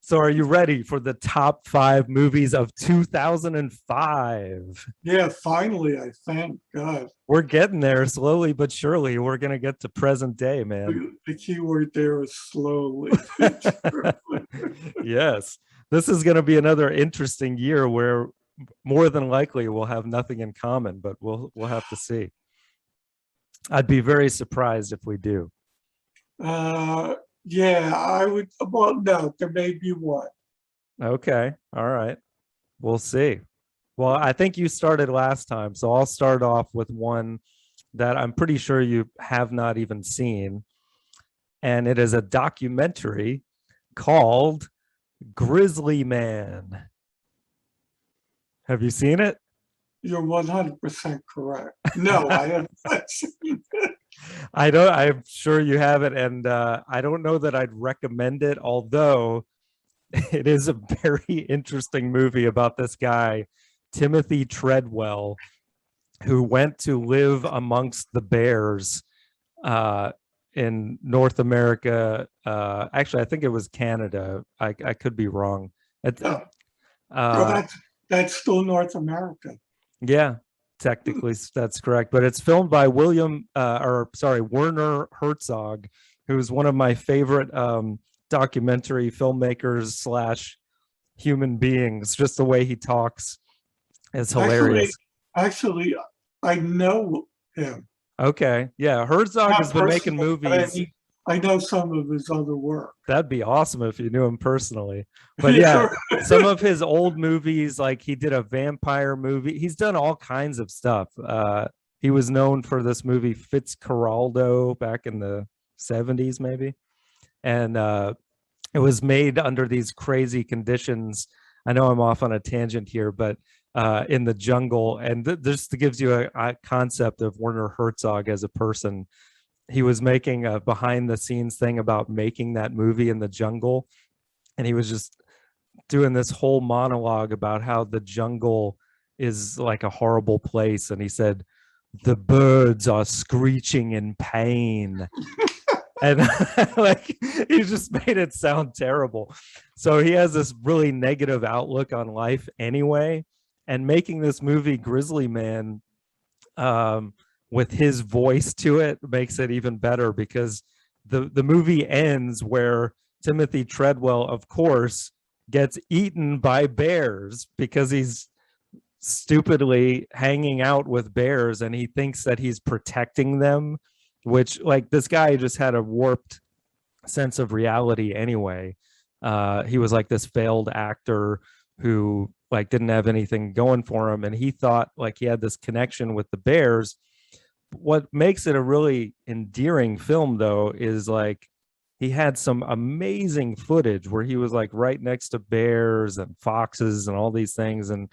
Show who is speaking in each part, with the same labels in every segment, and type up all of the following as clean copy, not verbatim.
Speaker 1: So are you ready for the top 5 movies of 2005?
Speaker 2: Yeah, finally, I thank God.
Speaker 1: We're getting there slowly but surely. We're going to get to present day, man.
Speaker 2: The key word there is slowly.
Speaker 1: Yes. This is going to be another interesting year where more than likely we'll have nothing in common, but we'll have to see. I'd be very surprised if we do.
Speaker 2: Yeah, I would. Well, no, there may be one.
Speaker 1: Okay. All right. We'll see. Well, I think you started last time, so I'll start off with one that I'm pretty sure you have not even seen. And it is a documentary called Grizzly Man. Have you seen it?
Speaker 2: You're 100% correct. No, I have not seen it.
Speaker 1: I'm sure you have it, and I don't know that I'd recommend it, although it is a very interesting movie about this guy, Timothy Treadwell, who went to live amongst the bears in North America. Actually, I think it was Canada. I could be wrong.
Speaker 2: No. Well, that's still North America.
Speaker 1: Yeah, technically that's correct. But it's filmed by Werner Herzog, who's one of my favorite documentary filmmakers slash human beings. Just the way he talks is hilarious.
Speaker 2: Actually, I know him.
Speaker 1: Okay, yeah, Herzog has been making movies.
Speaker 2: I know some of his other work.
Speaker 1: That'd be awesome if you knew him personally. But yeah, some of his old movies, like he did a vampire movie. He's done all kinds of stuff. He was known for this movie Fitzcarraldo back in the 70s, maybe. And it was made under these crazy conditions. I know I'm off on a tangent here, but in the jungle. And this gives you a concept of Werner Herzog as a person. He was making a behind the scenes thing about making that movie in the jungle. And he was just doing this whole monologue about how the jungle is like a horrible place. And he said, the birds are screeching in pain. And like he just made it sound terrible. So he has this really negative outlook on life anyway. And making this movie Grizzly Man with his voice to it makes it even better, because the movie ends where Timothy Treadwell, of course, gets eaten by bears because he's stupidly hanging out with bears and he thinks that he's protecting them, which, like, this guy just had a warped sense of reality anyway. He was like this failed actor who like didn't have anything going for him, and he thought like he had this connection with the bears. What makes it a really endearing film, though, is like he had some amazing footage where he was like right next to bears and foxes and all these things. And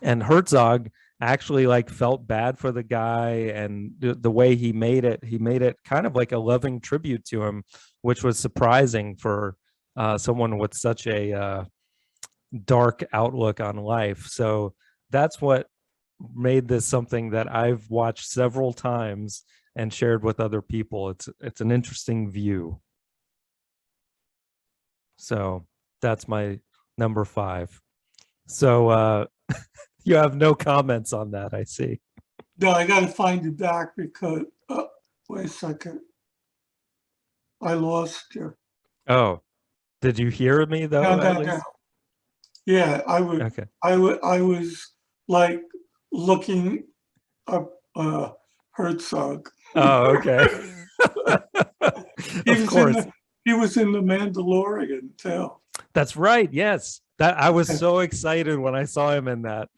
Speaker 1: Herzog actually like felt bad for the guy, and the way he made it kind of like a loving tribute to him, which was surprising for someone with such a dark outlook on life. So that's what made this something that I've watched several times and shared with other people. It's an interesting view. So that's my number 5. So you have no comments on that, I see.
Speaker 2: No, I got to find you back because wait a second, I lost you.
Speaker 1: Oh, did you hear me though?
Speaker 2: No. Yeah, I would. Okay. I was like looking up Herzog.
Speaker 1: Oh, okay. Of course.
Speaker 2: He was in The Mandalorian too.
Speaker 1: That's right. Yes. That I was so excited when I saw him in that,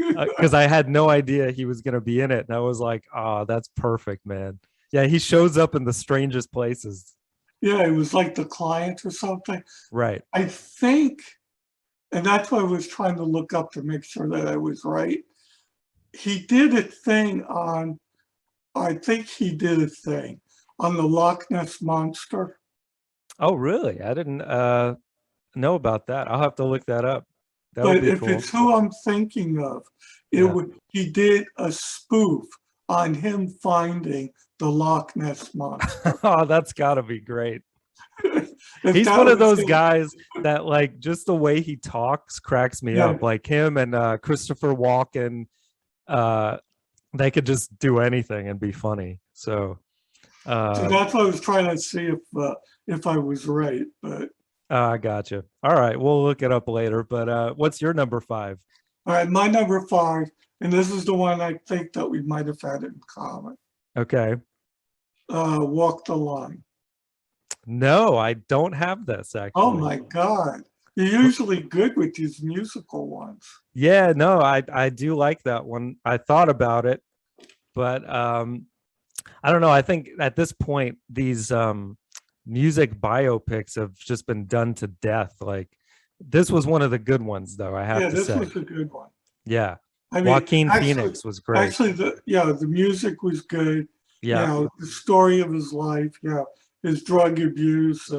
Speaker 1: because I had no idea he was going to be in it. And I was like, oh, that's perfect, man. Yeah, he shows up in the strangest places.
Speaker 2: Yeah, it was like the client or something.
Speaker 1: Right.
Speaker 2: I think, and that's what I was trying to look up to make sure that I was right. He did a thing on, I think he did a thing on the Loch Ness Monster.
Speaker 1: Oh, really? I didn't know about that. I'll have to look that up. That
Speaker 2: but if cool. It's who I'm thinking of, he did a spoof on him finding the Loch Ness Monster.
Speaker 1: Oh, that's got to be great. He's one of those guys that, like, just the way he talks cracks me up. Like him and Christopher Walken, they could just do anything and be funny. So
Speaker 2: that's what I was trying to see if I was right, but
Speaker 1: I gotcha. All right, we'll look it up later. But what's your number 5?
Speaker 2: all right, my number 5, and this is the one I think that we might have had in common.
Speaker 1: Okay.
Speaker 2: Walk the Line.
Speaker 1: No, I don't have this actually.
Speaker 2: Oh my God. You're usually good with these musical ones.
Speaker 1: Yeah, no, I do like that one. I thought about it, but I don't know. I think at this point, these music biopics have just been done to death. Like, this was one of the good ones, though, I have to say.
Speaker 2: Yeah, this was a good one.
Speaker 1: Yeah.
Speaker 2: I mean,
Speaker 1: Joaquin Phoenix was great.
Speaker 2: Actually, the music was good.
Speaker 1: Yeah.
Speaker 2: You know, the story of his life, his drug abuse,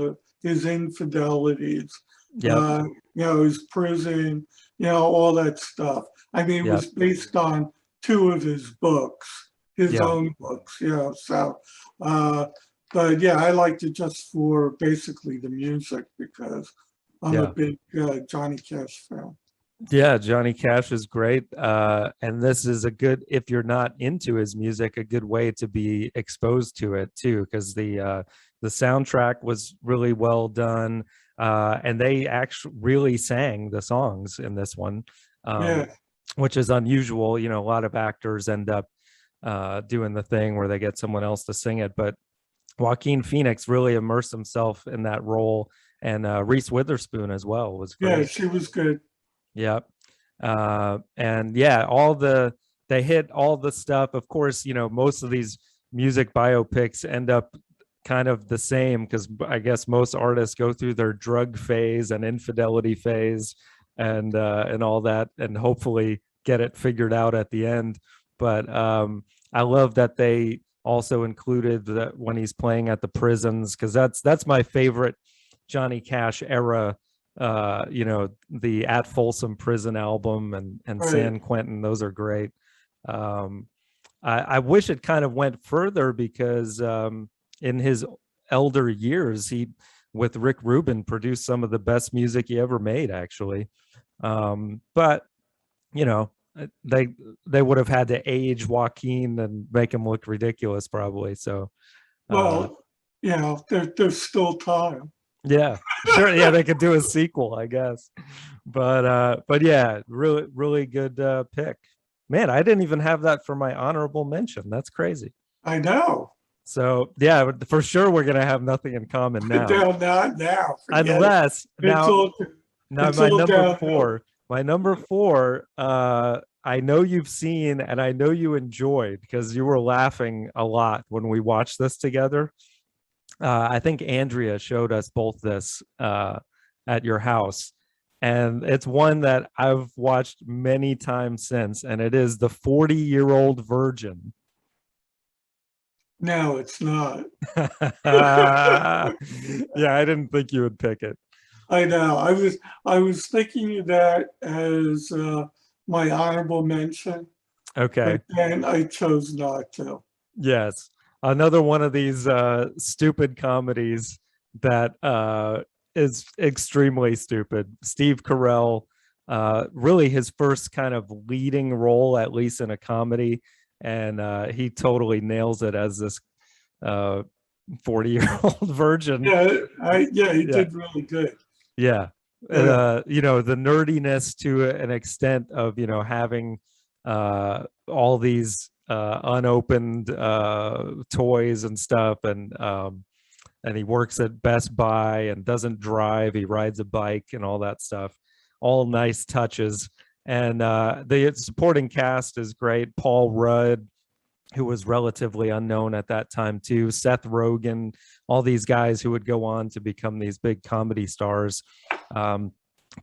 Speaker 2: his infidelities,
Speaker 1: yeah,
Speaker 2: you know, his prison, you know, all that stuff. I mean, it was based on 2 of his books, his own books, you know, so, but yeah, I liked it just for basically the music because I'm a big Johnny Cash fan.
Speaker 1: Yeah, Johnny Cash is great. And this is a good, if you're not into his music, a good way to be exposed to it too, because the soundtrack was really well done. And they actually really sang the songs in this one, which is unusual. You know, a lot of actors end up doing the thing where they get someone else to sing it. But Joaquin Phoenix really immersed himself in that role. And Reese Witherspoon as well was great.
Speaker 2: Yeah, she was good.
Speaker 1: Yep. And yeah, they hit all the stuff. Of course, you know, most of these music biopics end up kind of the same because I guess most artists go through their drug phase and infidelity phase and all that, and hopefully get it figured out at the end. But I love that they also included that when he's playing at the prisons, because that's my favorite Johnny Cash era. You know, the At Folsom Prison album and San Quentin, those are great. I wish it kind of went further because in his elder years, he, with Rick Rubin, produced some of the best music he ever made, actually. But you know, they would have had to age Joaquin and make him look ridiculous, probably. So,
Speaker 2: well, you know, there's still time.
Speaker 1: Yeah, sure. Yeah, they could do a sequel, I guess. But yeah, really good pick. Man, I didn't even have that for my honorable mention. That's crazy.
Speaker 2: I know.
Speaker 1: So yeah, for sure we're gonna have nothing in common now.
Speaker 2: Not now.
Speaker 1: Unless now my number 4. My number 4, I know you've seen and I know you enjoyed because you were laughing a lot when we watched this together. I think Andrea showed us both this at your house, and it's one that I've watched many times since, and it is The 40-Year-Old Virgin.
Speaker 2: No, it's not.
Speaker 1: Yeah, I didn't think you would pick it.
Speaker 2: I know. I was thinking of that as my honorable mention.
Speaker 1: Okay.
Speaker 2: But then I chose not to.
Speaker 1: Yes. Another one of these stupid comedies that is extremely stupid. Steve Carell, really his first kind of leading role, at least in a comedy, and he totally nails it as this 40-year-old virgin.
Speaker 2: He did really good.
Speaker 1: Yeah. You know, the nerdiness to an extent of, you know, having all these unopened toys and stuff, and he works at Best Buy and doesn't drive, he rides a bike and all that stuff, all nice touches. And the supporting cast is great. Paul Rudd, who was relatively unknown at that time too, Seth Rogen, all these guys who would go on to become these big comedy stars. Paul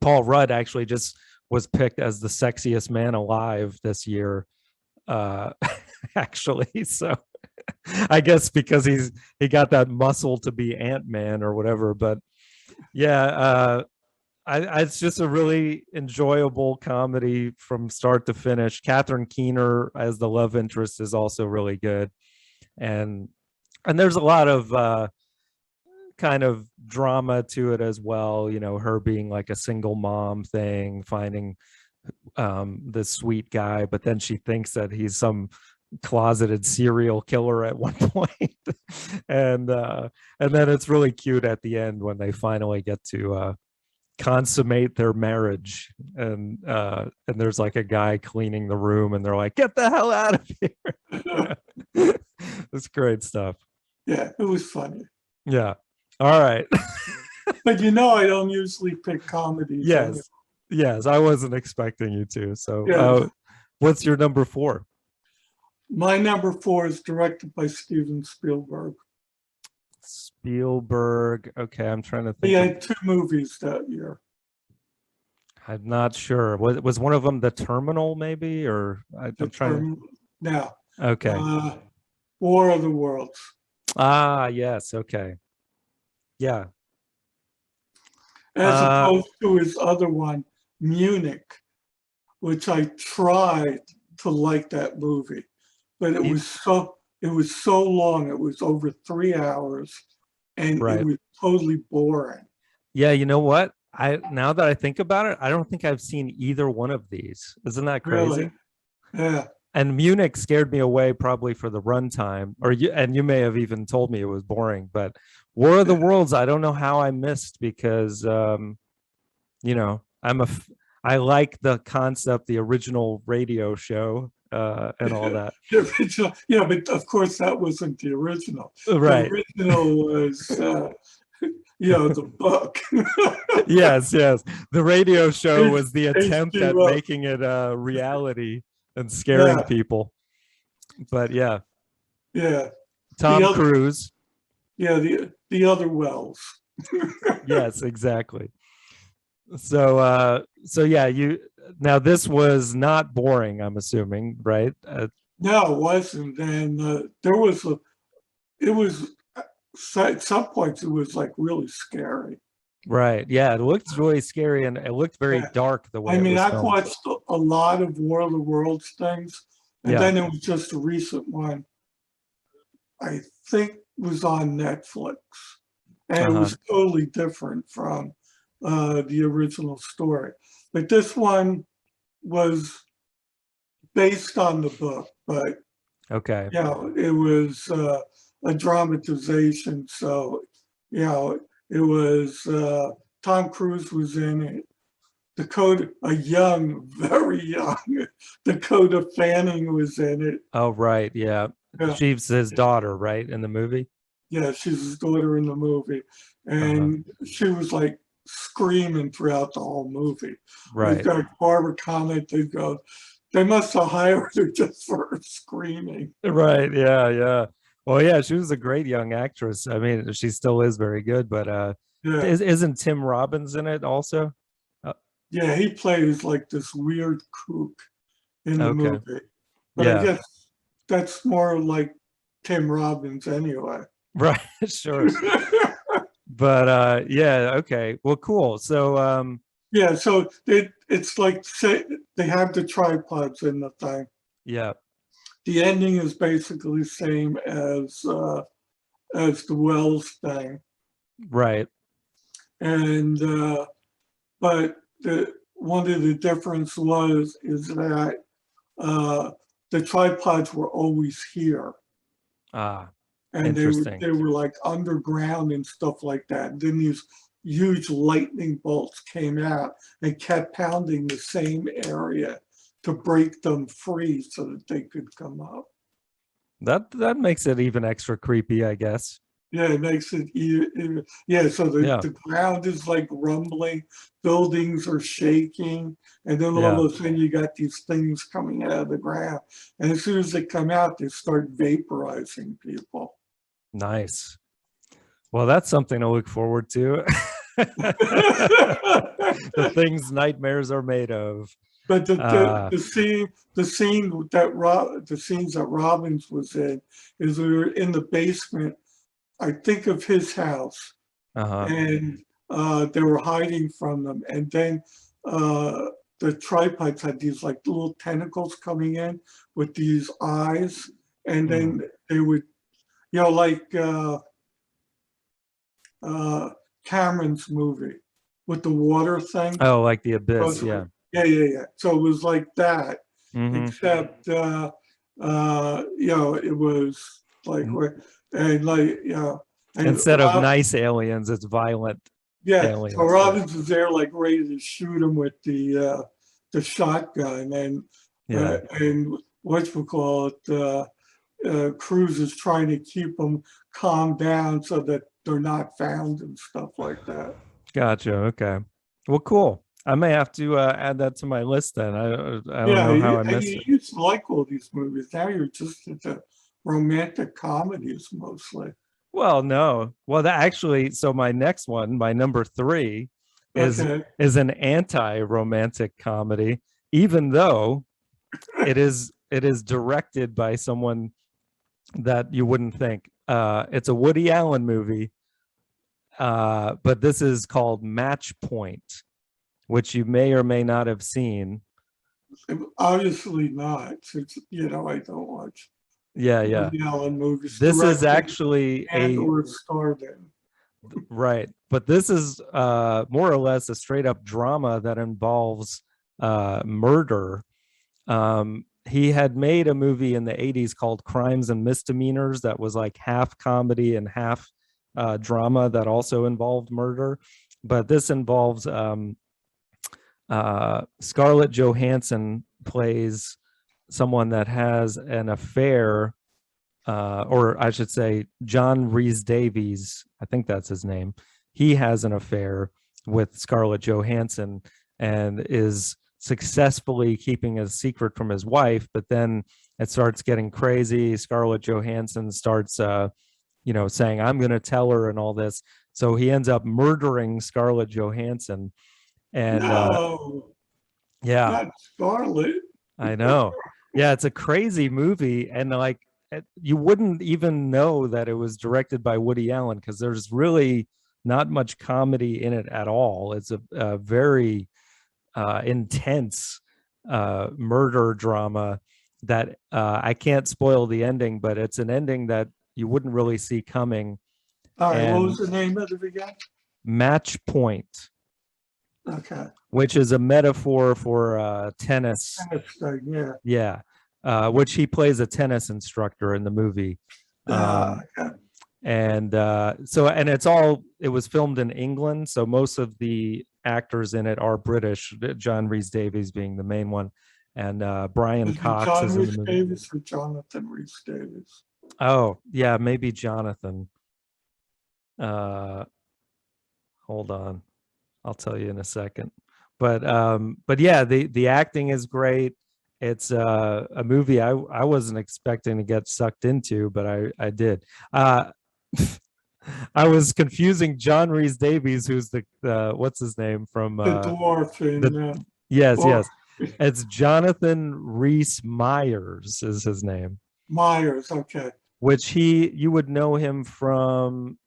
Speaker 1: Rudd actually just was picked as the sexiest man alive this year, actually. So I guess because he got that muscle to be Ant-Man or whatever. But yeah, it's just a really enjoyable comedy from start to finish. Catherine Keener as the love interest is also really good, and there's a lot of kind of drama to it as well, you know, her being like a single mom thing, finding this sweet guy, but then she thinks that he's some closeted serial killer at one point. and then it's really cute at the end when they finally get to consummate their marriage, and there's like a guy cleaning the room and they're like, get the hell out of here. It's great stuff.
Speaker 2: Yeah, it was funny.
Speaker 1: Yeah. All right.
Speaker 2: But you know, I don't usually pick comedies.
Speaker 1: Yes. Yes, I wasn't expecting you to. So
Speaker 2: Yeah.
Speaker 1: what's your number 4?
Speaker 2: My number 4 is directed by Steven Spielberg.
Speaker 1: Spielberg. Okay, I'm trying to think.
Speaker 2: He had 2 movies that year.
Speaker 1: I'm not sure. Was one of them The Terminal, maybe? Or I'm trying to...
Speaker 2: No.
Speaker 1: Okay.
Speaker 2: War of the Worlds.
Speaker 1: Ah, yes. Okay. Yeah.
Speaker 2: As opposed to his other one, Munich, which I tried to like that movie, but it was so long. It was over 3 hours, and
Speaker 1: Right.
Speaker 2: it was totally boring.
Speaker 1: Yeah, you know what? Now that I think about it, I don't think I've seen either one of these. Isn't that crazy?
Speaker 2: Really? Yeah.
Speaker 1: And Munich scared me away probably for the runtime, and you may have even told me it was boring, but War of the Worlds, I don't know how I missed, because you know, I like the concept, the original radio show, and all that.
Speaker 2: The original, yeah, but of course that wasn't the original.
Speaker 1: Right.
Speaker 2: The original was you know, the book.
Speaker 1: Yes. The radio show was the attempt at making it a reality and scaring people. But yeah. Tom Cruise.
Speaker 2: Yeah, the other Wells.
Speaker 1: Yes, exactly. So yeah, now this was not boring, I'm assuming, right?
Speaker 2: No, it wasn't. And there was at some points it was like really scary.
Speaker 1: Right. Yeah, it looked really scary, and it looked very dark the way
Speaker 2: I mean,
Speaker 1: it was
Speaker 2: I've
Speaker 1: filmed.
Speaker 2: watched a lot of War of the Worlds things, and then it was just a recent one, I think was on Netflix, and it was totally different from the original story. But this one was based on the book, but it was a dramatization. So it was Tom Cruise was in it. Very young Dakota Fanning was in it.
Speaker 1: Oh, right. Yeah. She's his daughter, right, in the movie?
Speaker 2: Yeah, she's his daughter in the movie. And she was like screaming throughout the whole movie.
Speaker 1: Right.
Speaker 2: We've got Barbara comment, they must have hired her just for her screaming.
Speaker 1: Right. Yeah. Well, yeah, she was a great young actress. I mean, she still is very good, but isn't Tim Robbins in it also?
Speaker 2: Yeah, he plays like this weird kook in the movie. But I guess that's more like Tim Robbins anyway.
Speaker 1: Right, sure. But okay. Well, cool. So
Speaker 2: so it's like, say they have the tripods in the thing.
Speaker 1: Yeah.
Speaker 2: The ending is basically the same as the Wells thing.
Speaker 1: Right.
Speaker 2: And but one of the difference is that the tripods were always here. And they were like underground and stuff like that. And then these huge lightning bolts came out and kept pounding the same area to break them free so that they could come up.
Speaker 1: That makes it even extra creepy, I guess.
Speaker 2: Yeah, it makes it so the ground is like rumbling, buildings are shaking, and then all of a sudden you got these things coming out of the ground. And as soon as they come out, they start vaporizing people.
Speaker 1: Nice. Well, that's something to look forward to. The things nightmares are made of.
Speaker 2: But the scenes that Robbins was in is we were in the basement, I think, of his house, and they were hiding from them. And then the tripods had these like little tentacles coming in with these eyes, and then they would, like Cameron's movie with the water thing.
Speaker 1: Oh, like The Abyss.
Speaker 2: Goes
Speaker 1: Yeah.
Speaker 2: yeah. So it was like that,
Speaker 1: Mhm.
Speaker 2: except it was like and like and
Speaker 1: Instead of nice aliens, it's violent
Speaker 2: yeah. So
Speaker 1: aliens.
Speaker 2: Robbins was there like ready to shoot him with the shotgun,
Speaker 1: Yeah.
Speaker 2: and whatchamacallit, Cruz is trying to keep them calmed down so that they're not found and stuff like that.
Speaker 1: Gotcha. Okay. Well, cool. I may have to add that to my list then. I don't
Speaker 2: Yeah,
Speaker 1: know how I
Speaker 2: and
Speaker 1: missed
Speaker 2: you
Speaker 1: it.
Speaker 2: used to like all these movies. Now you're just into romantic comedies mostly.
Speaker 1: Well, no. Well, that actually, so my next one, my number 3, is
Speaker 2: Okay.
Speaker 1: an anti-romantic comedy, even though it is directed by someone that you wouldn't think. It's a Woody Allen movie, but this is called Match Point, which you may or may not have seen.
Speaker 2: Obviously not, since I don't watch
Speaker 1: Yeah.
Speaker 2: Woody Allen movies.
Speaker 1: This is
Speaker 2: Directed
Speaker 1: actually
Speaker 2: and or starred in.
Speaker 1: right, but this is more or less a straight up drama that involves murder. He had made a movie in the 80s called Crimes and Misdemeanors that was like half comedy and half drama that also involved murder. But this involves Scarlett Johansson plays someone that has an affair, or I should say, John Rhys Davies, I think that's his name. He has an affair with Scarlett Johansson and is successfully keeping a secret from his wife, but then it starts getting crazy. Scarlett Johansson starts, saying, "I'm going to tell her," and all this. So he ends up murdering Scarlett Johansson. And
Speaker 2: No,
Speaker 1: yeah,
Speaker 2: not Scarlett.
Speaker 1: I know. Yeah, it's a crazy movie, and like you wouldn't even know that it was directed by Woody Allen because there's really not much comedy in it at all. It's a very intense murder drama that I can't spoil the ending, but it's an ending that you wouldn't really see coming.
Speaker 2: All right, what
Speaker 1: And
Speaker 2: was the name of it again?
Speaker 1: Match Point,
Speaker 2: Okay.
Speaker 1: which is a metaphor for tennis.
Speaker 2: Yeah.
Speaker 1: Yeah. Which he plays a tennis instructor in the movie.
Speaker 2: Okay.
Speaker 1: And it was filmed in England. So most of the actors in it are British, John Rhys Davies being the main one. And Brian
Speaker 2: Is it
Speaker 1: Cox
Speaker 2: John
Speaker 1: is in the
Speaker 2: Rhys
Speaker 1: movie.
Speaker 2: Davies or Jonathan Rhys Davies?
Speaker 1: Oh, yeah, maybe Jonathan. Hold on. I'll tell you in a second. But yeah, the acting is great. It's a movie I wasn't expecting to get sucked into, but I did. I was confusing John Rhys Davies, who's the what's his name from
Speaker 2: The dwarf in
Speaker 1: yes. It's Jonathan Rhys Meyers is his name.
Speaker 2: Myers, okay.
Speaker 1: Which you would know him from.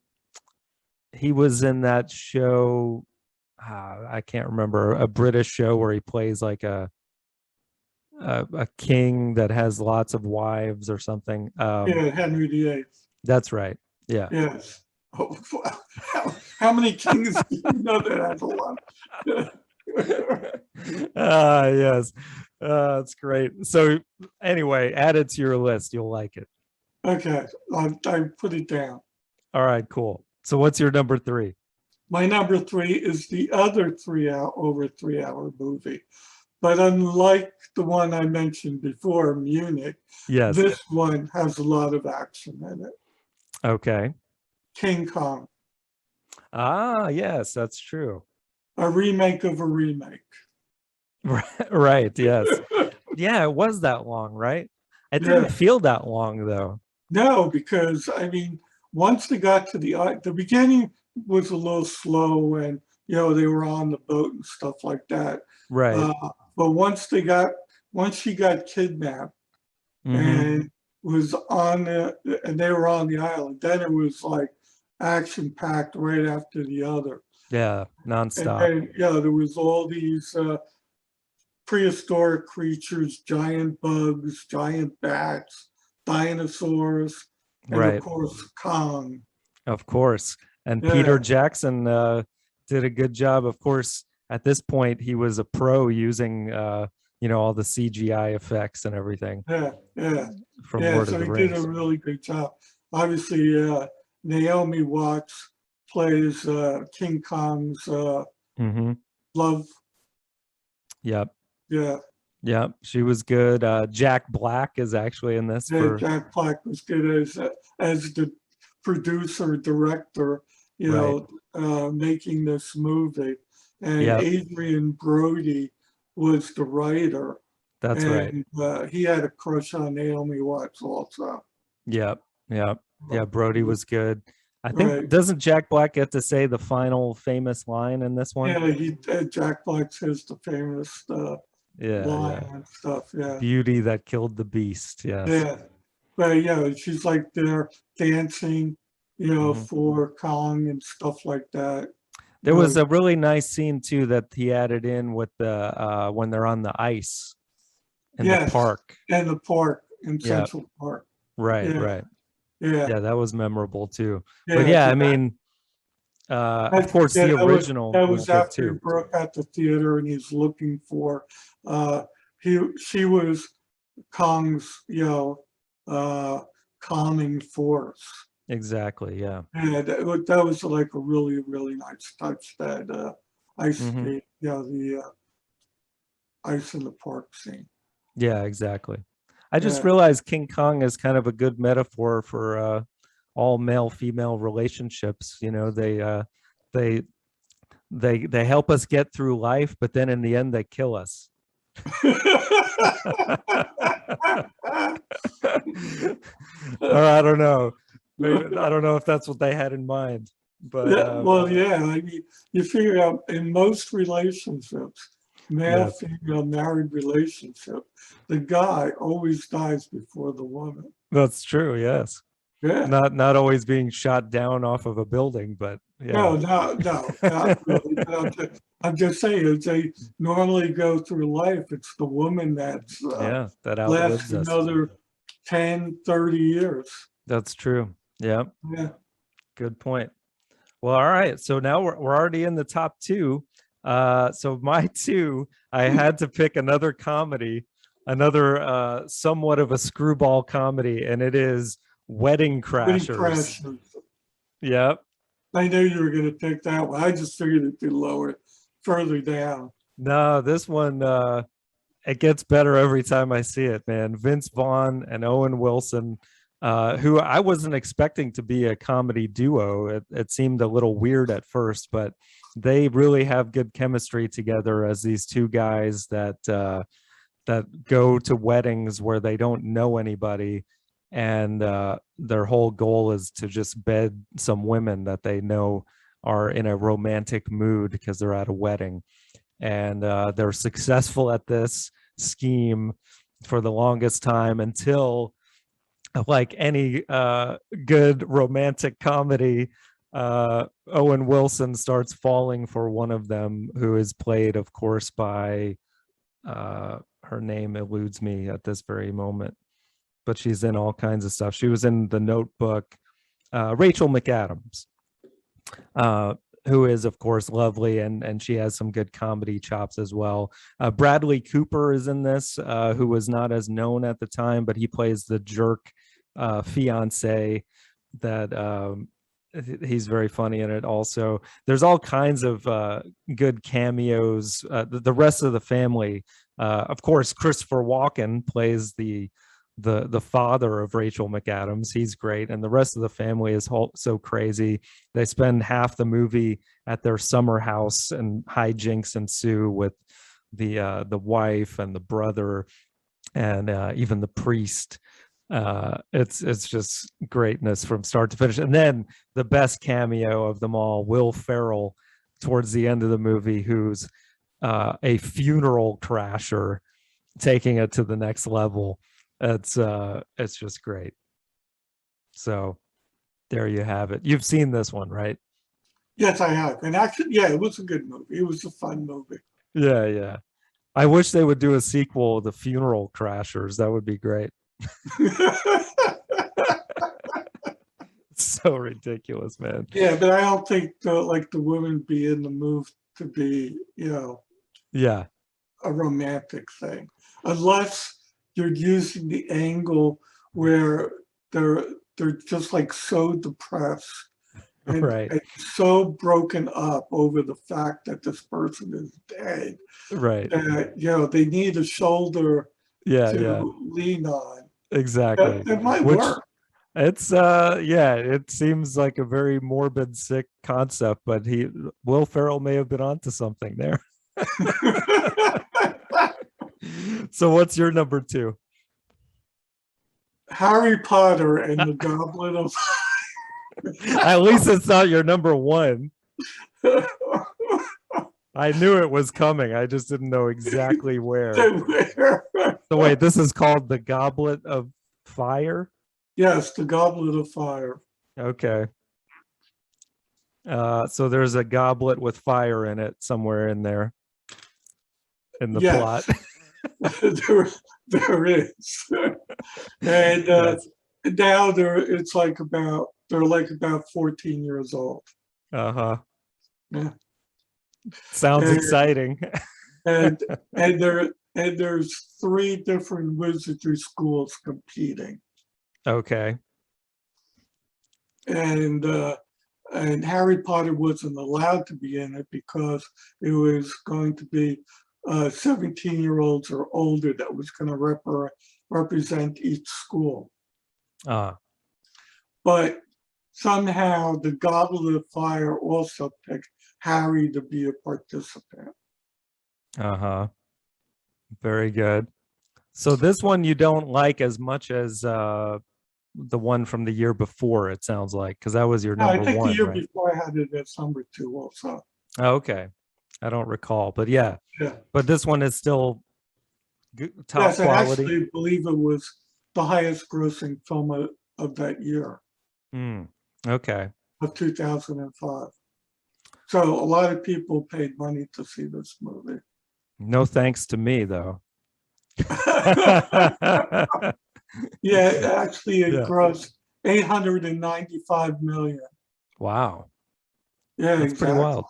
Speaker 1: He was in that show. I can't remember, a British show where he plays like a king that has lots of wives or something.
Speaker 2: Yeah, Henry VIII.
Speaker 1: That's right. Yeah.
Speaker 2: Yes. Oh, how many kings do you know that has a lot?
Speaker 1: Yes. That's great. So anyway, add it to your list. You'll like it.
Speaker 2: Okay, I put it down.
Speaker 1: All right, cool. So what's your number 3?
Speaker 2: My number 3 is the other over 3-hour movie. But unlike the one I mentioned before, Munich,
Speaker 1: Yes.
Speaker 2: this one has a lot of action in it.
Speaker 1: Okay.
Speaker 2: King Kong.
Speaker 1: Yes, that's true.
Speaker 2: A remake of a remake.
Speaker 1: Right, yes. Yeah, it was that long, right? It didn't feel that long, though.
Speaker 2: No, because, I mean, once they got to the beginning was a little slow and, they were on the boat and stuff like that.
Speaker 1: Right.
Speaker 2: But once she got kidnapped and was and they were on the island, then it was like action packed right after the other.
Speaker 1: Yeah, nonstop.
Speaker 2: And then, there was all these prehistoric creatures, giant bugs, giant bats, dinosaurs, and of course Kong.
Speaker 1: Of course. And
Speaker 2: Yeah.
Speaker 1: Peter Jackson did a good job. Of course, at this point, he was a pro using all the CGI effects and everything.
Speaker 2: Yeah.
Speaker 1: From Lord
Speaker 2: So
Speaker 1: of the
Speaker 2: he
Speaker 1: Rings.
Speaker 2: did a really good job. Obviously, Naomi Watts plays King Kong's love.
Speaker 1: Yep.
Speaker 2: Yeah.
Speaker 1: Yep. She was good. Jack Black is actually in this.
Speaker 2: Jack Black was good as the producer, director, making this movie. And Adrian Brody was the writer.
Speaker 1: That's right.
Speaker 2: He had a crush on Naomi Watts also.
Speaker 1: Yep. Yeah, Brody was good. I think, doesn't Jack Black get to say the final famous line in this one?
Speaker 2: Yeah, Jack Black says the famous line and stuff. Yeah.
Speaker 1: Beauty that killed the beast. Yes.
Speaker 2: Yeah. But she's like there dancing, for Kong and stuff like that.
Speaker 1: There was a really nice scene too that he added in with the when they're on the ice in the park.
Speaker 2: In the park in Central Park.
Speaker 1: Right. Yeah, that was memorable too. But I mean, of course, the original
Speaker 2: that was after
Speaker 1: too.
Speaker 2: Brooke at the theater, and he's looking for. She was Kong's, calming force.
Speaker 1: Exactly. Yeah.
Speaker 2: And that was like a really, really nice touch. That ice skate, the ice in the park scene.
Speaker 1: Yeah, exactly. I just realized King Kong is kind of a good metaphor for all male-female relationships. They help us get through life, but then in the end they kill us. Or I don't know. Maybe, I don't know if that's what they had in mind. But
Speaker 2: I mean, you figure out in most relationships, male-female married relationship, the guy always dies before the woman.
Speaker 1: That's true. Yes.
Speaker 2: Yeah.
Speaker 1: Not always being shot down off of a building, but
Speaker 2: no, not really. I'm just saying, as they normally go through life, it's the woman that's
Speaker 1: that outlives us.
Speaker 2: Another 10, 30 years.
Speaker 1: That's true. Yeah. Good point. Well, all right. So now we're already in the top two. So my two, I had to pick another comedy, another somewhat of a screwball comedy, and it is Wedding Crashers. Yep.
Speaker 2: I knew you were going to pick that one. I just figured it'd be lower, further down.
Speaker 1: No, this one, it gets better every time I see it, man. Vince Vaughn and Owen Wilson, who I wasn't expecting to be a comedy duo. It seemed a little weird at first, but they really have good chemistry together as these two guys that go to weddings where they don't know anybody, and their whole goal is to just bed some women that they know are in a romantic mood because they're at a wedding. And they're successful at this scheme for the longest time until, like any good romantic comedy, Owen Wilson starts falling for one of them, who is played, of course, by her name eludes me at this very moment, but she's in all kinds of stuff. She was in The Notebook. Rachel McAdams, who is, of course, lovely, and she has some good comedy chops as well. Bradley Cooper is in this, who was not as known at the time, but he plays the jerk fiance that he's very funny in it also. There's all kinds of good cameos. The rest of the family, of course, Christopher Walken plays the father of Rachel McAdams. He's great, and the rest of the family is so crazy. They spend half the movie at their summer house, and hijinks ensue with the wife and the brother, and even the priest. It's just greatness from start to finish. And then the best cameo of them all, Will Ferrell, towards the end of the movie, who's a funeral crasher, taking it to the next level. It's just great. So there you have it. You've seen this one, right?
Speaker 2: Yes, I have. And actually, it was a good movie. It was a fun movie.
Speaker 1: Yeah. I wish they would do a sequel, The Funeral Crashers. That would be great. So ridiculous, man.
Speaker 2: Yeah, but I don't think the women be in the mood to be,
Speaker 1: Yeah.
Speaker 2: a romantic thing, unless you're using the angle where they're just like so depressed
Speaker 1: Right.
Speaker 2: and so broken up over the fact that this person is dead
Speaker 1: Right.
Speaker 2: that they need a shoulder
Speaker 1: Yeah. Yeah.
Speaker 2: to lean on.
Speaker 1: Exactly.
Speaker 2: That might
Speaker 1: Which
Speaker 2: work.
Speaker 1: it's yeah, it seems like a very morbid, sick concept, but Will Ferrell may have been onto something there. So what's your number two?
Speaker 2: Harry Potter and the Goblet of
Speaker 1: At least it's not your number one. I knew it was coming. I just didn't know exactly where. So wait, this is called the Goblet of Fire?
Speaker 2: Yes, the Goblet of Fire.
Speaker 1: Okay. So there's a goblet with fire in it somewhere in there in the plot.
Speaker 2: there is. And
Speaker 1: Yes.
Speaker 2: now they're like about 14 years old.
Speaker 1: Uh-huh.
Speaker 2: Yeah.
Speaker 1: Sounds exciting.
Speaker 2: and there's 3 different wizardry schools competing.
Speaker 1: Okay.
Speaker 2: And Harry Potter wasn't allowed to be in it because it was going to be 17-year-olds or older that was going to represent each school. But somehow the Goblet of Fire also picked Harry to be a participant.
Speaker 1: Uh-huh. Very good. So this one you don't like as much as the one from the year before, it sounds like, because that was your number
Speaker 2: I think
Speaker 1: one,
Speaker 2: the year
Speaker 1: right?
Speaker 2: before I had it as number 2 also.
Speaker 1: Oh, okay. I don't recall, but yeah.
Speaker 2: Yeah.
Speaker 1: But this one is still top
Speaker 2: Yes,
Speaker 1: quality.
Speaker 2: I actually believe it was the highest grossing film of that year.
Speaker 1: Okay.
Speaker 2: Of 2005. So a lot of people paid money to see this movie.
Speaker 1: No thanks to me, though.
Speaker 2: Yeah, actually it grossed 895 million.
Speaker 1: Wow.
Speaker 2: Yeah,
Speaker 1: that's pretty wild.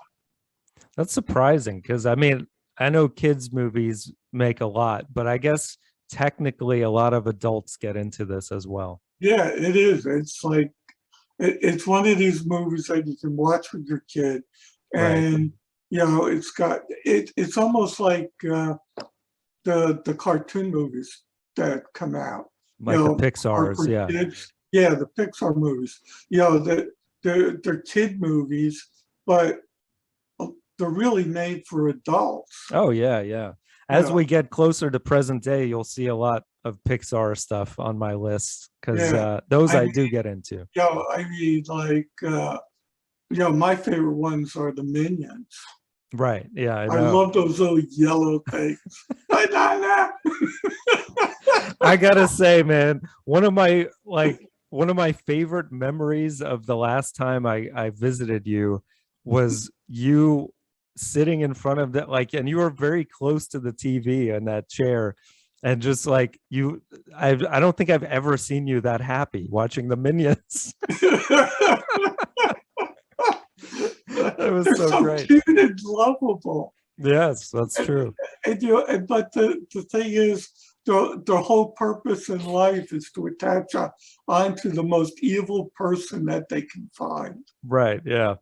Speaker 1: That's surprising because I mean, I know kids' movies make a lot, but I guess technically a lot of adults get into this as well.
Speaker 2: Yeah, it is. It's like it's one of these movies that you can watch with your kid, and it's almost like the cartoon movies that come out,
Speaker 1: like the Pixar's, yeah.
Speaker 2: Kids. Yeah, the Pixar movies. They're kid movies, but they're really made for adults.
Speaker 1: Oh yeah, yeah. As we get closer to present day, you'll see a lot of Pixar stuff on my list because those I do get into.
Speaker 2: I mean, like, my favorite ones are the Minions.
Speaker 1: Right. Yeah, I
Speaker 2: love those little yellow things.
Speaker 1: I gotta say, man, one of my favorite memories of the last time I visited you was you sitting in front of that, and you were very close to the TV in that chair, and just like I don't think I've ever seen you that happy watching the Minions. It was so great.
Speaker 2: Cute and lovable.
Speaker 1: Yes, that's true.
Speaker 2: But the thing is, the whole purpose in life is to attach onto the most evil person that they can find.
Speaker 1: Right. Yeah.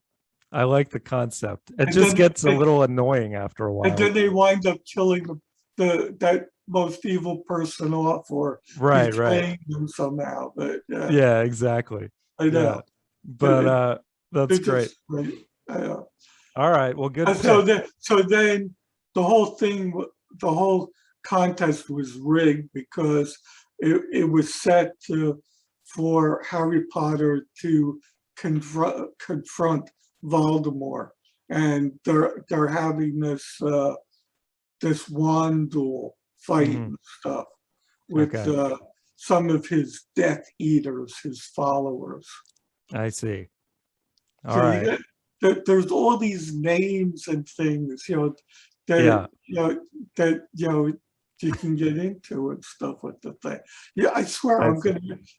Speaker 1: I like the concept. It just gets a little annoying after a while.
Speaker 2: And then they wind up killing that most evil person off, or betraying them somehow. But
Speaker 1: yeah, exactly.
Speaker 2: I know.
Speaker 1: Yeah. But that's great. All right. Well, good.
Speaker 2: So then the whole contest was rigged because it was set for Harry Potter to confront Voldemort, and they're having this wand duel fight and stuff with some of his Death Eaters, his followers.
Speaker 1: I see. All right.
Speaker 2: There's all these names and things, that you can get into and stuff with the thing. Yeah, I swear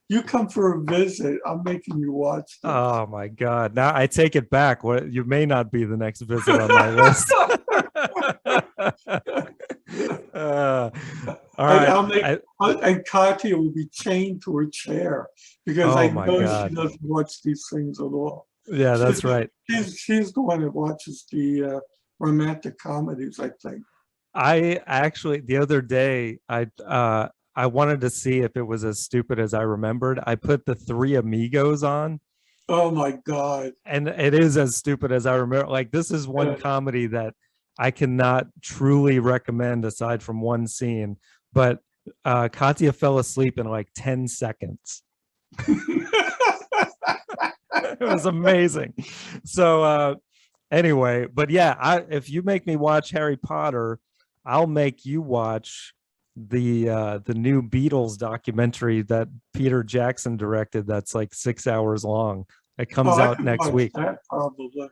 Speaker 2: you come for a visit, I'm making you watch this.
Speaker 1: Oh my God. Now I take it back. What, you may not be the next visit on my list. All right.
Speaker 2: And Katya will be chained to a chair because I know she doesn't watch these things at all.
Speaker 1: Yeah, that's right.
Speaker 2: She's the one that watches the romantic comedies, I think.
Speaker 1: I actually, the other day, I wanted to see if it was as stupid as I remembered. I put the Three Amigos on.
Speaker 2: Oh my God.
Speaker 1: And it is as stupid as I remember. Like, this is one comedy that I cannot truly recommend aside from one scene, but Katya fell asleep in like 10 seconds. It was amazing. So anyway, but yeah, if you make me watch Harry Potter, I'll make you watch the new Beatles documentary that Peter Jackson directed. That's like 6 hours long. It comes out next week.
Speaker 2: Probably.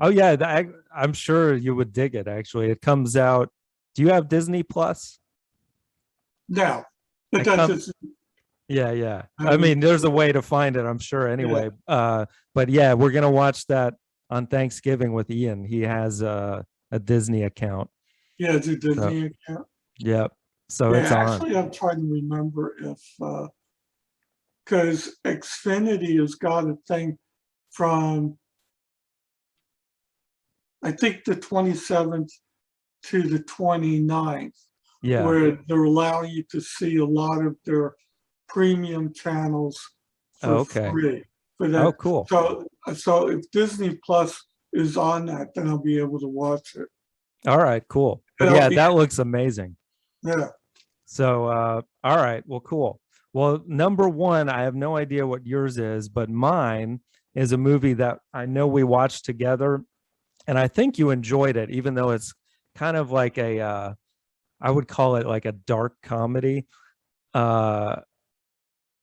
Speaker 1: Oh yeah, I'm sure you would dig it. Actually, it comes out. Do you have Disney Plus?
Speaker 2: No, but
Speaker 1: yeah. I mean, there's a way to find it, I'm sure. Anyway, but yeah, we're gonna watch that on Thanksgiving with Ian. He has a Disney account.
Speaker 2: Yeah, it's a Disney account.
Speaker 1: Yep. So it's
Speaker 2: actually, I'm trying to remember if because Xfinity has got a thing from I think the 27th to the 29th, where they're allowing you to see a lot of their premium channels for free.
Speaker 1: Oh, cool.
Speaker 2: So if Disney Plus is on that, then I'll be able to watch it.
Speaker 1: All right, cool. But yeah, that looks amazing.
Speaker 2: Yeah.
Speaker 1: So, all right, well, cool. Well, number one, I have no idea what yours is, but mine is a movie that I know we watched together, and I think you enjoyed it, even though it's kind of like I would call it like a dark comedy. The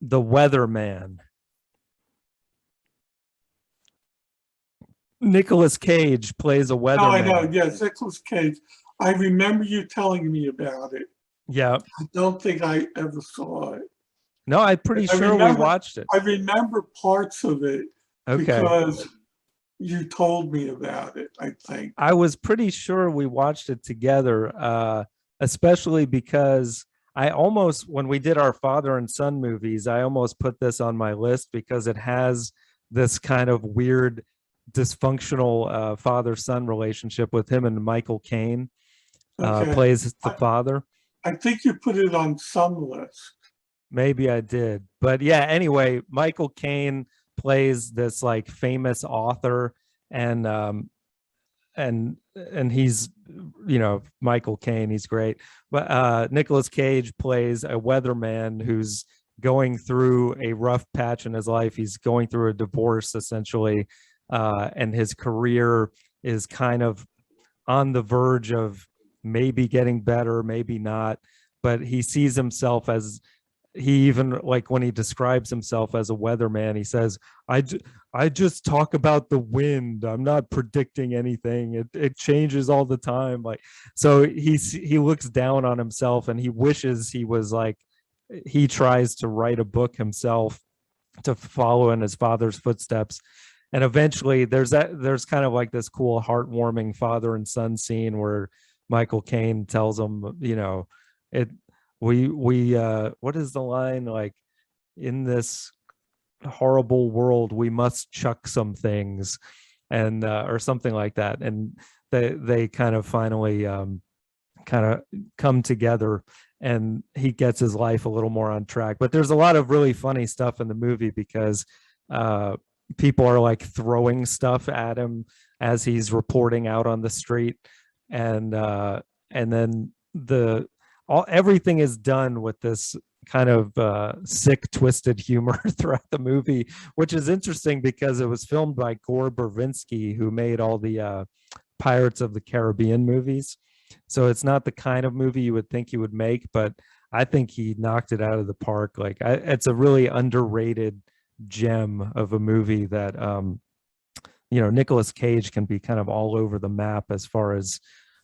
Speaker 1: Weatherman. Nicolas Cage plays a weatherman.
Speaker 2: Oh, I know. Yes, Nicolas Cage. I remember you telling me about it.
Speaker 1: Yeah.
Speaker 2: I don't think I ever saw it.
Speaker 1: No, I'm pretty sure we watched it.
Speaker 2: I remember parts of it because you told me about it, I think.
Speaker 1: I was pretty sure we watched it together, especially because when we did our father and son movies, I almost put this on my list because it has this kind of weird dysfunctional father-son relationship with him, and Michael Caine plays the father.
Speaker 2: I think you put it on some list.
Speaker 1: Maybe I did, but yeah, anyway, Michael Caine plays this like famous author, and he's, Michael Caine, he's great. But Nicolas Cage plays a weatherman who's going through a rough patch in his life. He's going through a divorce essentially, and his career is kind of on the verge of maybe getting better, maybe not, but he sees himself as, he even, like, when he describes himself as a weatherman, he says, I just talk about the wind. I'm not predicting anything. It changes all the time. Like, so he looks down on himself, and he wishes he was like, he tries to write a book himself to follow in his father's footsteps. And eventually there's kind of like this cool, heartwarming father and son scene where Michael Caine tells him, what is the line, like, in this horrible world we must chuck some things, and or something like that, and they kind of finally kind of come together, and he gets his life a little more on track. But there's a lot of really funny stuff in the movie because people are like throwing stuff at him as he's reporting out on the street, and then everything is done with this kind of sick, twisted humor throughout the movie, which is interesting because it was filmed by Gore Verbinski, who made all the Pirates of the Caribbean movies. So it's not the kind of movie you would think he would make, but I think he knocked it out of the park. Like, it's a really underrated gem of a movie that, Nicolas Cage can be kind of all over the map as far as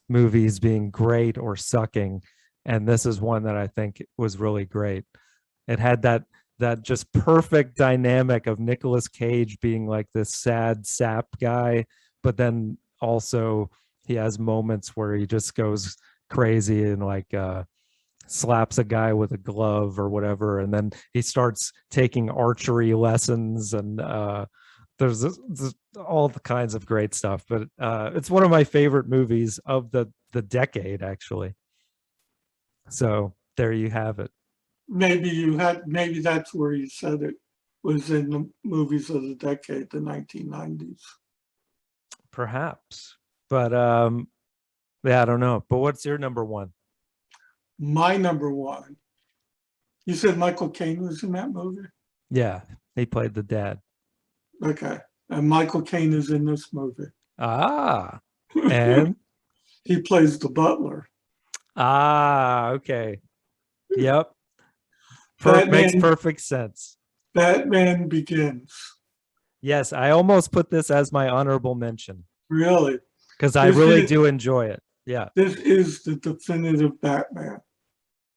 Speaker 1: movies being great or sucking. and this is one that I think was really great. It had that just perfect dynamic of Nicolas Cage being like this sad sap guy, but then also he has moments where he just goes crazy and like slaps a guy with a glove or whatever, and then he starts taking archery lessons, and there's all the kinds of great stuff. But it's one of my favorite movies of the decade, actually. So there you have it.
Speaker 2: Maybe that's where you said it was in the movies of the decade, the 1990s.
Speaker 1: Perhaps, but yeah, I don't know. But what's your number one?
Speaker 2: My number one. You said Michael Caine was in that movie?
Speaker 1: Yeah, he played the dad.
Speaker 2: Okay. And Michael Caine is in this movie.
Speaker 1: Ah, and
Speaker 2: He plays the butler.
Speaker 1: okay. Yep. Makes perfect sense.
Speaker 2: Batman Begins.
Speaker 1: Yes, I almost put this as my honorable mention.
Speaker 2: Really?
Speaker 1: Because I really do enjoy it. Yeah.
Speaker 2: This is the definitive Batman.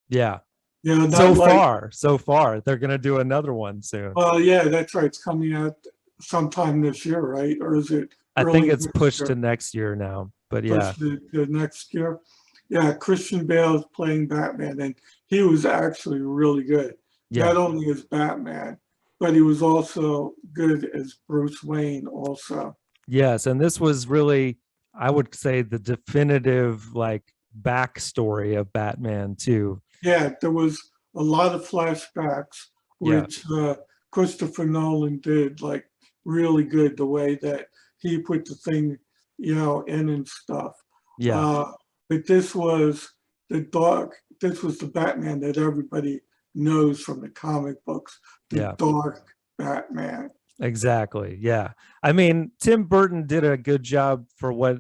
Speaker 1: Yeah.
Speaker 2: Yeah.
Speaker 1: So far. They're going to do another one soon.
Speaker 2: Well, yeah, that's right. It's coming out sometime this year, right? Or is it?
Speaker 1: I think it's pushed to next year now, but yeah.
Speaker 2: The next year. Yeah, Christian Bale is playing Batman, and he was actually really good. Yeah. Not only as Batman, but he was also good as Bruce Wayne also.
Speaker 1: Yes, and this was really, I would say, the definitive like backstory of Batman too.
Speaker 2: Yeah, there was a lot of flashbacks, which Christopher Nolan did like really good, the way that he put the thing, in and stuff.
Speaker 1: Yeah.
Speaker 2: But this was the Batman that everybody knows from the comic books, the dark Batman.
Speaker 1: Exactly. Yeah. I mean, Tim Burton did a good job for what,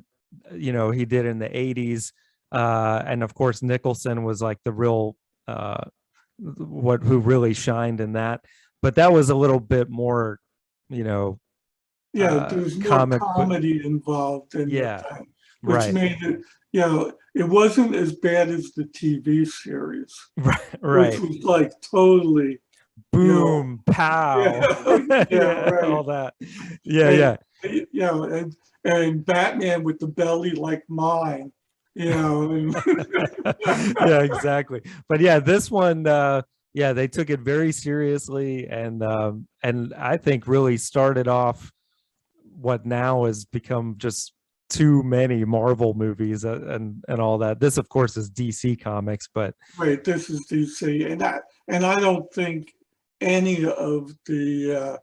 Speaker 1: he did in the 80s. And of course, Nicholson was like the real, who really shined in that. But that was a little bit more,
Speaker 2: there's more comedy involved in the thing, which made it, it wasn't as bad as the TV series,
Speaker 1: right?
Speaker 2: Which was like totally
Speaker 1: boom, pow,
Speaker 2: right.
Speaker 1: All that,
Speaker 2: and Batman with the belly like mine,
Speaker 1: yeah, exactly. But yeah, this one, they took it very seriously, and I think really started off what now has become just too many Marvel movies and all that. This, of course, is DC Comics, but
Speaker 2: right, this is DC, and I don't think any of the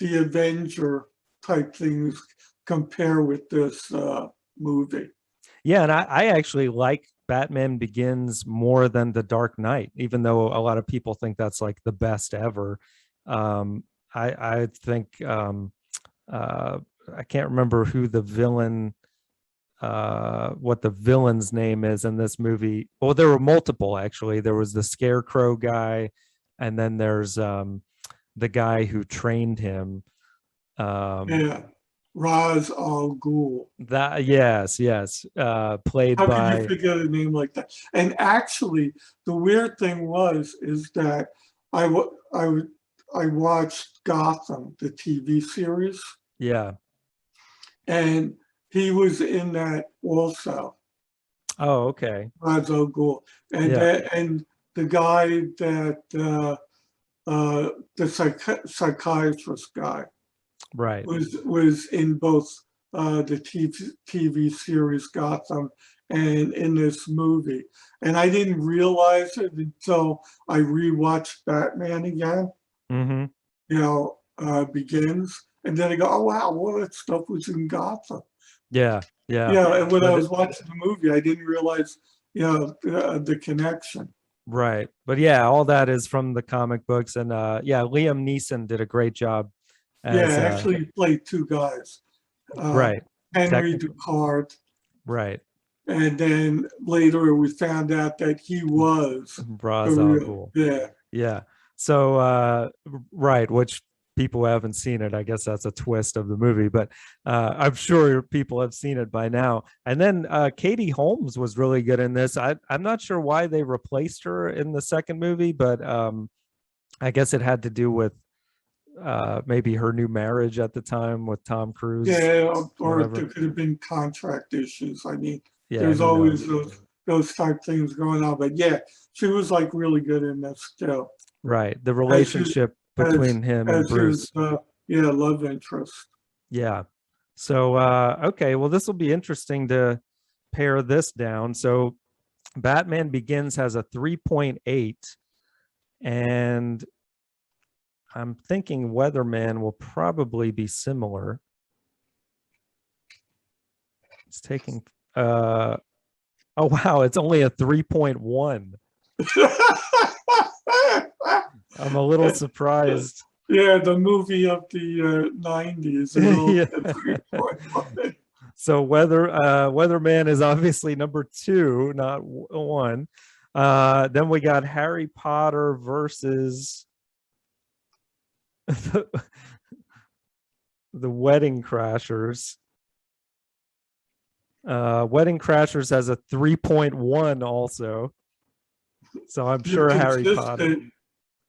Speaker 2: Avenger type things compare with this movie.
Speaker 1: Yeah, and I actually like Batman Begins more than The Dark Knight, even though a lot of people think that's like the best ever. I think I can't remember who the villain, what the villain's name is in this movie. Well, there were multiple, actually. There was the Scarecrow guy, and then there's the guy who trained him.
Speaker 2: Ra's al Ghul.
Speaker 1: That yes, played by.
Speaker 2: How could you forget a name like that? And actually, the weird thing is that I watched Gotham, the TV series.
Speaker 1: Yeah.
Speaker 2: And he was in that also.
Speaker 1: Oh, okay.
Speaker 2: Ra's al Ghul, and the guy that the psychiatrist guy,
Speaker 1: right,
Speaker 2: was in both the TV series Gotham and in this movie, and I didn't realize it until I rewatched Batman again.
Speaker 1: Mm-hmm.
Speaker 2: Begins, and then I go, oh wow, all that stuff was in Gotham.
Speaker 1: Yeah.
Speaker 2: And when I was watching the movie, I didn't realize, the connection.
Speaker 1: Right, but all that is from the comic books, and Liam Neeson did a great job.
Speaker 2: Actually, he played two guys.
Speaker 1: Right.
Speaker 2: Henry Ducard.
Speaker 1: Right.
Speaker 2: And then later we found out that he was
Speaker 1: Ra's al Ghul.
Speaker 2: Yeah.
Speaker 1: Yeah. So right, which people who haven't seen it, I guess that's a twist of the movie, but I'm sure people have seen it by now. And then Katie Holmes was really good in this. I'm not sure why they replaced her in the second movie, but I guess it had to do with maybe her new marriage at the time with Tom Cruise.
Speaker 2: Yeah, or
Speaker 1: whatever.
Speaker 2: there could have been contract issues. I mean,
Speaker 1: Yeah,
Speaker 2: there's
Speaker 1: who
Speaker 2: always
Speaker 1: knows?
Speaker 2: those type things going on. But yeah, she was like really good in this too.
Speaker 1: Right. The
Speaker 2: As
Speaker 1: relationship
Speaker 2: as
Speaker 1: between him and
Speaker 2: as his
Speaker 1: Bruce.
Speaker 2: yeah, love interest.
Speaker 1: Yeah. So okay, well, this will be interesting to pare this down. So Batman Begins has a 3.8, and I'm thinking Weatherman will probably be similar. It's taking oh wow, it's only a 3.1. I'm a little surprised.
Speaker 2: Yeah, the movie of the 90s.
Speaker 1: Yeah. So Weatherman is obviously number 2, not 1. Then we got Harry Potter versus the Wedding Crashers. Wedding Crashers has a 3.1 also. So I'm sure Harry Potter.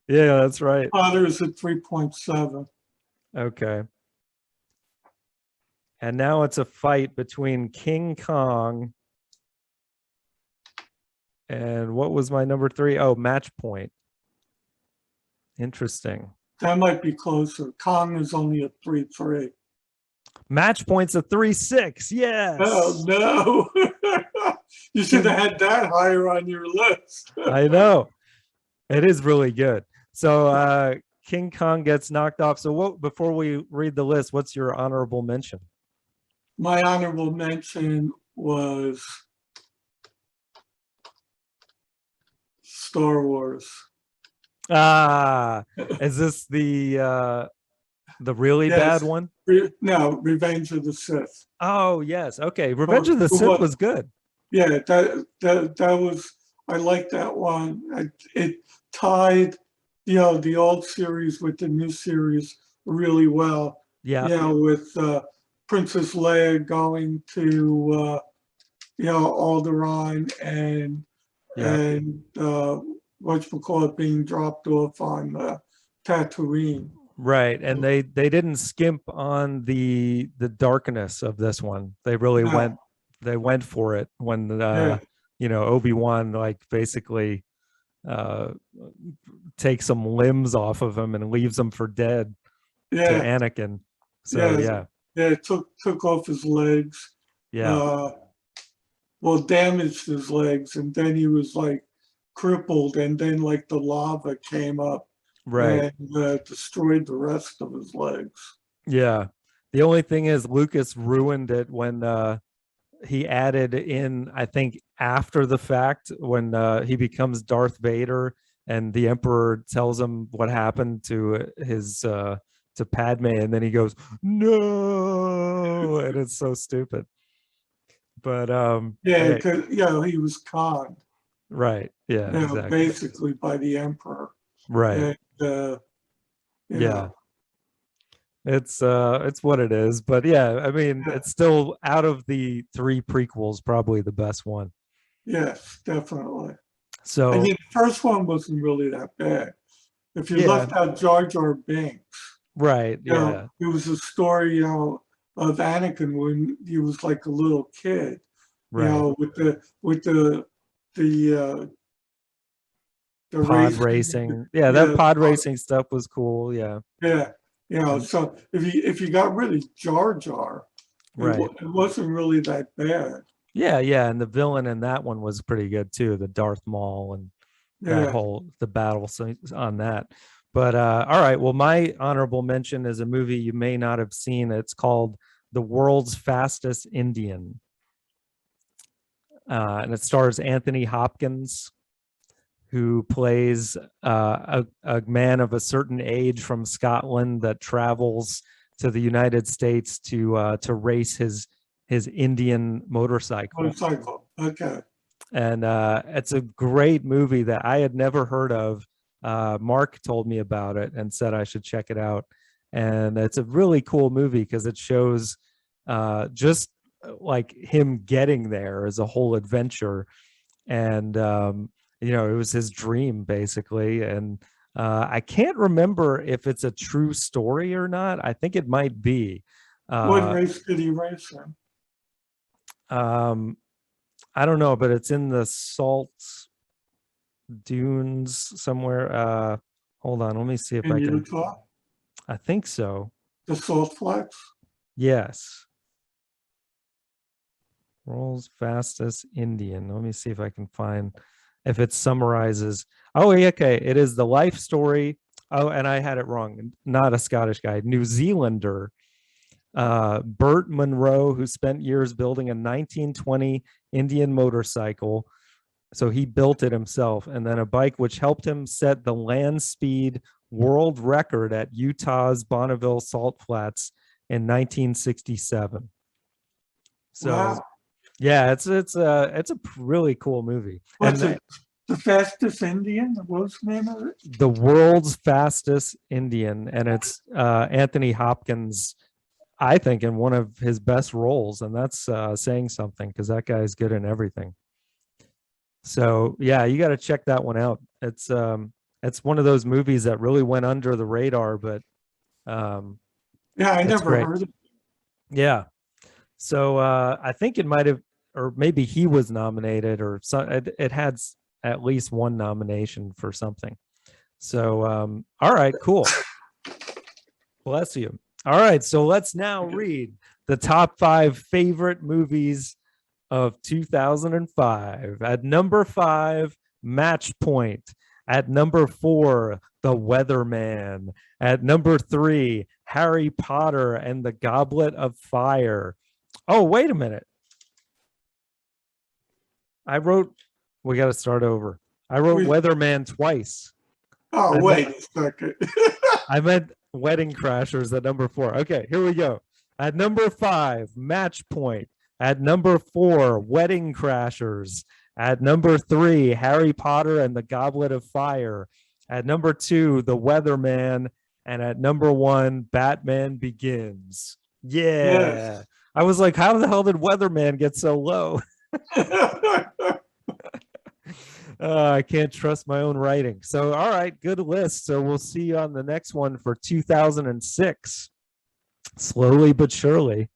Speaker 1: Yeah, that's right.
Speaker 2: Potter is at 3.7.
Speaker 1: Okay. And now it's a fight between King Kong and what was my number 3? Oh, Match Point. Interesting.
Speaker 2: That might be closer. Kong is only a 3.3.
Speaker 1: Match Point's a 3.6. Yes.
Speaker 2: Oh no. You should have had that higher on your list.
Speaker 1: I know. It is really good. So King Kong gets knocked off. So what, before we read the list, what's your honorable mention?
Speaker 2: My honorable mention was Star Wars.
Speaker 1: Is this the really
Speaker 2: Yes.
Speaker 1: bad one?
Speaker 2: No, Revenge of the Sith.
Speaker 1: Oh yes. Okay. Revenge of the Sith was good.
Speaker 2: Yeah, that was, I like that one. It tied, the old series with the new series really well.
Speaker 1: Yeah.
Speaker 2: With Princess Leia going to Alderaan and whatchamacallit being dropped off on Tatooine.
Speaker 1: Right. And they didn't skimp on the darkness of this one. They really went for it when Obi-Wan like basically takes some limbs off of him and leaves him for dead to Anakin. So
Speaker 2: it took off his legs. Damaged his legs, and then he was like crippled, and then like the lava came up and destroyed the rest of his legs. Yeah.
Speaker 1: The only thing is Lucas ruined it when he added in, I think after the fact, when he becomes Darth Vader and the Emperor tells him what happened to his to Padme, and then he goes, no, and it's so stupid. But
Speaker 2: because he was conned.
Speaker 1: Right. Yeah. Exactly.
Speaker 2: Basically by the Emperor.
Speaker 1: Right.
Speaker 2: And,
Speaker 1: it's what it is. But yeah, I mean, it's still, out of the 3 prequels, probably the best one.
Speaker 2: Yes, definitely.
Speaker 1: So
Speaker 2: I mean, the first one wasn't really that bad. If you left out Jar Jar Binks.
Speaker 1: Right.
Speaker 2: It was a story, of Anakin when he was like a little kid.
Speaker 1: Right.
Speaker 2: With the
Speaker 1: pod racing. Yeah, that pod racing stuff was cool. Yeah.
Speaker 2: So if you got rid of Jar Jar, it wasn't really that bad.
Speaker 1: Yeah, and the villain in that one was pretty good too, the Darth Maul and that the battle on that. But all right, well, my honorable mention is a movie you may not have seen. It's called The World's Fastest Indian. And it stars Anthony Hopkins, who plays a man of a certain age from Scotland that travels to the United States to race his Indian motorcycle.
Speaker 2: Okay.
Speaker 1: And it's a great movie that I had never heard of. Mark told me about it and said I should check it out. And it's a really cool movie because it shows just like him getting there as a whole adventure. And you know, it was his dream basically. And I can't remember if it's a true story or not. I think it might be.
Speaker 2: What race did he race in?
Speaker 1: I don't know, but it's in the salt dunes somewhere. Hold on, let me see if
Speaker 2: In
Speaker 1: I can.
Speaker 2: Utah?
Speaker 1: I think so.
Speaker 2: The Salt Flats?
Speaker 1: Yes. World's fastest Indian. Let me see if I can find if it summarizes. Oh, yeah, okay. It is the life story. Oh, and I had it wrong. Not a Scottish guy, New Zealander, Burt Munro, who spent years building a 1920 Indian motorcycle. So he built it himself, and then a bike which helped him set the land speed world record at Utah's Bonneville Salt Flats in 1967. So
Speaker 2: Wow.
Speaker 1: yeah, it's a really cool movie.
Speaker 2: What's
Speaker 1: And
Speaker 2: it? The Fastest Indian? What's the name of it?
Speaker 1: the world's fastest Indian, and it's Anthony Hopkins, I think, in one of his best roles, and that's saying something because that guy's good in everything. So yeah, you got to check that one out. It's one of those movies that really went under the radar, but
Speaker 2: Yeah, I never
Speaker 1: great.
Speaker 2: heard of it.
Speaker 1: Yeah. So I think it might have, or maybe he was nominated, or it had at least one nomination for something. So all right, cool. Bless you. All right, so let's now read the top 5 favorite movies of 2005. At number 5, Match Point. At number 4, The Weatherman. At number 3, Harry Potter and the Goblet of Fire. Oh, wait a minute. We got to start over. I wrote Weatherman twice.
Speaker 2: Oh, wait a second.
Speaker 1: I meant Wedding Crashers at number 4. Okay, here we go. At number 5, Match Point. At number 4, Wedding Crashers. At number 3, Harry Potter and the Goblet of Fire. At number 2, The Weatherman. And at number 1, Batman Begins. Yeah. Yes. I was like, how the hell did Weatherman get so low? I can't trust my own writing. So, all right, good list. So we'll see you on the next one for 2006. Slowly but surely.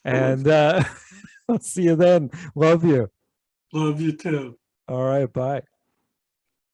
Speaker 1: And I'll see you then. Love you.
Speaker 2: Love you too.
Speaker 1: All right, bye.